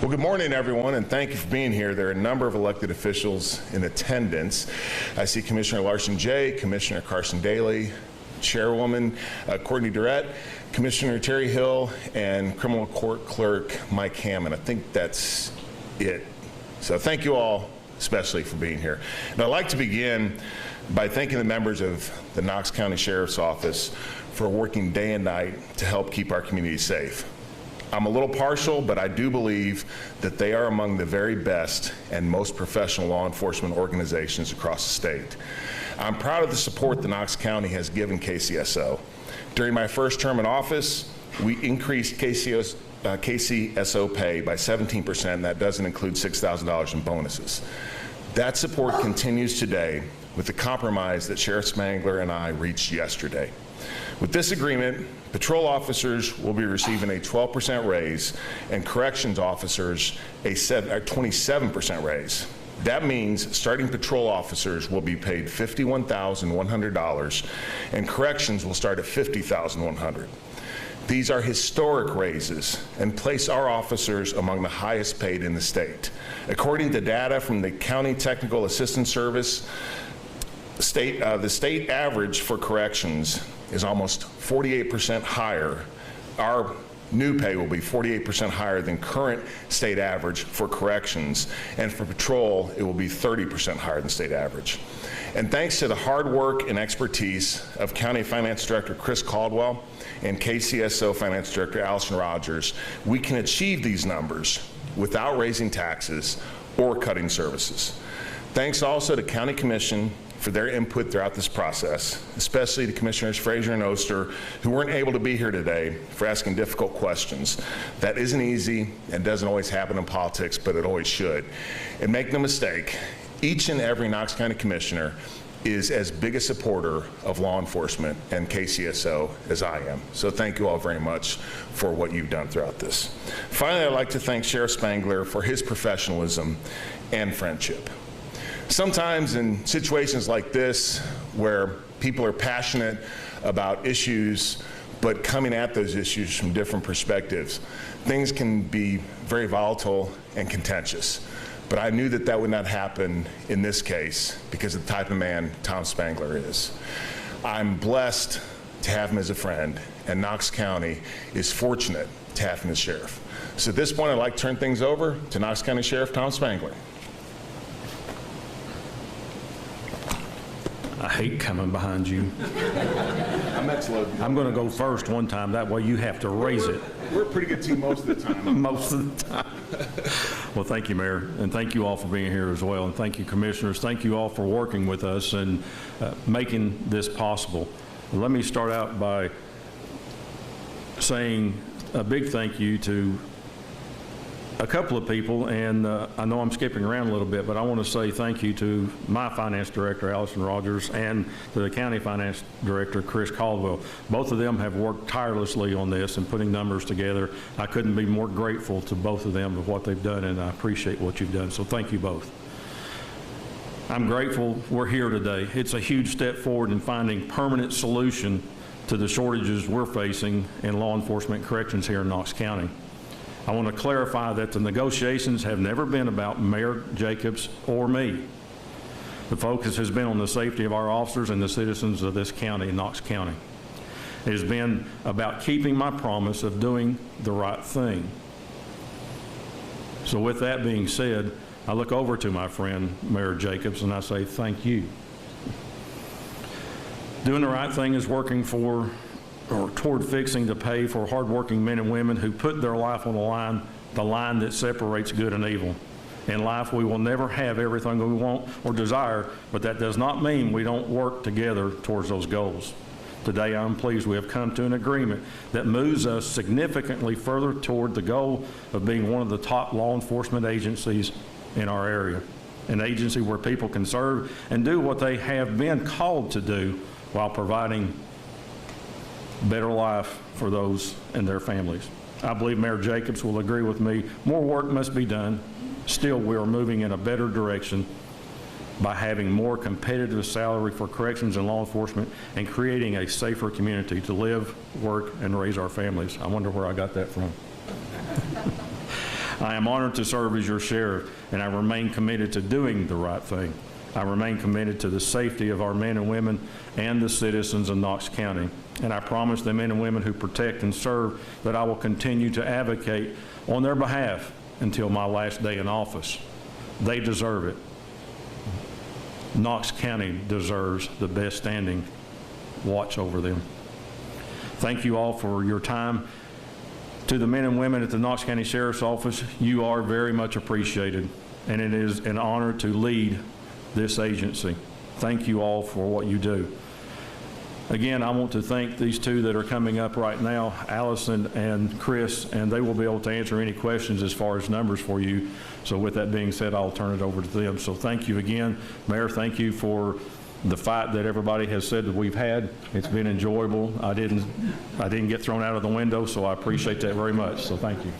Well, good morning, everyone, and thank you for being here. There are a number of elected officials in attendance. I see Commissioner Larson Jay, Commissioner Carson Daly, Chairwoman Courtney Durrett, Commissioner Terry Hill, and Criminal Court Clerk Mike Hammond. I think that's it. So thank you all especially for being here. And I'd like to begin by thanking the members of the Knox County Sheriff's Office for working day and night to help keep our community safe. I'm a little partial, but I do believe that they are among the very best and most professional law enforcement organizations across the state. I'm proud of the support that Knox County has given KCSO. During my first term in office, we increased KCSO pay by 17%, and that doesn't include $6,000 in bonuses. That support continues today with the compromise that Sheriff Spangler and I reached yesterday. With this agreement, patrol officers will be receiving a 12% raise and corrections officers a 27% raise. That means starting patrol officers will be paid $51,100 and corrections will start at $50,100. These are historic raises and place our officers among the highest paid in the state. According to data from the County Technical Assistance Service, the state average for corrections is almost 48% higher. Our new pay will be 48% higher than current state average for corrections, and for patrol, it will be 30% higher than state average. And thanks to the hard work and expertise of County Finance Director Chris Caldwell and KCSO Finance Director Allison Rogers, we can achieve these numbers without raising taxes or cutting services. Thanks also to County Commission for their input throughout this process, especially to Commissioners Frazier and Oster, who weren't able to be here today, for asking difficult questions. That isn't easy and doesn't always happen in politics, but it always should. And make no mistake, each and every Knox County Commissioner is as big a supporter of law enforcement and KCSO as I am. So thank you all very much for what you've done throughout this. Finally, I'd like to thank Sheriff Spangler for his professionalism and friendship. Sometimes in situations like this, where people are passionate about issues, but coming at those issues from different perspectives, things can be very volatile and contentious. But I knew that that would not happen in this case because of the type of man Tom Spangler is. I'm blessed to have him as a friend, and Knox County is fortunate to have him as sheriff. So at this point, I'd like to turn things over to Knox County Sheriff Tom Spangler. I hate coming behind you. I'm going to go first one time. That way you have to raise it. We're a pretty good team most of the time. Most of the time. Well, thank you, Mayor, and thank you all for being here as well. And thank you, Commissioners. Thank you all for working with us and making this possible. Let me start out by saying a big thank you to a couple of people, and I know I'm skipping around a little bit, but I want to say thank you to my Finance Director, Allison Rogers, and to the County Finance Director, Chris Caldwell. Both of them have worked tirelessly on this and putting numbers together. I couldn't be more grateful to both of them of what they've done, and I appreciate what you've done, so thank you both. I'm grateful we're here today. It's a huge step forward in finding permanent solution to the shortages we're facing in law enforcement corrections here in Knox County. I want to clarify that the negotiations have never been about Mayor Jacobs or me. The focus has been on the safety of our officers and the citizens of this county, Knox County. It has been about keeping my promise of doing the right thing. So with that being said, I look over to my friend, Mayor Jacobs, and I say thank you. Doing the right thing is working for or toward fixing the pay for hardworking men and women who put their life on the line that separates good and evil. In life, we will never have everything we want or desire, but that does not mean we don't work together towards those goals. Today, I'm pleased we have come to an agreement that moves us significantly further toward the goal of being one of the top law enforcement agencies in our area, an agency where people can serve and do what they have been called to do while providing better life for those and their families. I believe Mayor Jacobs will agree with me. More work must be done. Still, we are moving in a better direction by having more competitive salary for corrections and law enforcement and creating a safer community to live, work, and raise our families. I wonder where I got that from. I am honored to serve as your sheriff, and I remain committed to doing the right thing. I remain committed to the safety of our men and women and the citizens of Knox County. And I promise the men and women who protect and serve that I will continue to advocate on their behalf until my last day in office. They deserve it. Knox County deserves the best standing watch over them. Thank you all for your time. To the men and women at the Knox County Sheriff's Office, you are very much appreciated, and it is an honor to lead this agency. Thank you all for what you do. Again, I want to thank these two that are coming up right now, Allison and Chris, and they will be able to answer any questions as far as numbers for you. So with that being said, I'll turn it over to them. So thank you again. Mayor, thank you for the fight that everybody has said that we've had. It's been enjoyable. I didn't get thrown out of the window, so I appreciate that very much. So thank you.